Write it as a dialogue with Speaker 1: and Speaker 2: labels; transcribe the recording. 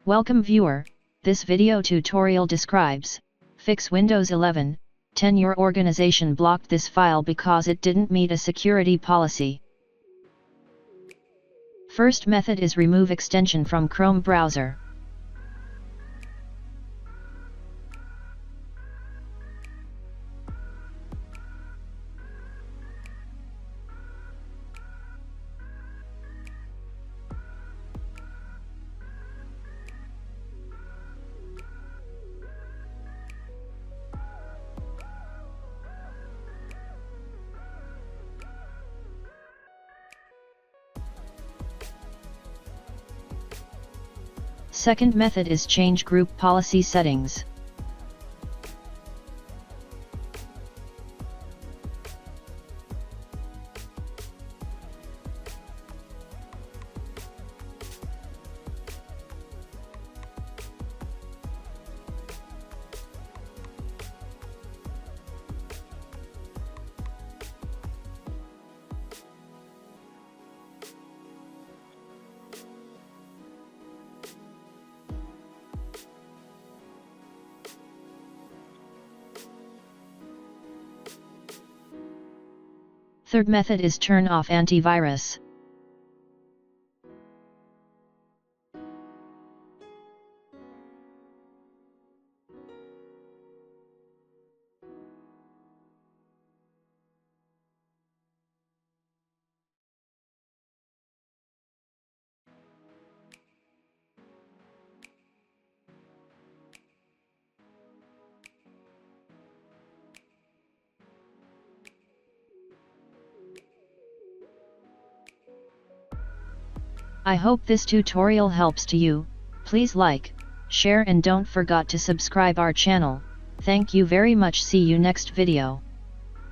Speaker 1: Welcome viewer, this video tutorial describes, fix Windows 11, 10. Your organization blocked this file because it didn't meet a security policy. First method is remove extension from Chrome browser. Second method is change group policy settings. Third method is turn off antivirus. I hope this tutorial helps to you. Please like, share and don't forget to subscribe our channel. Thank you very much. See you next video.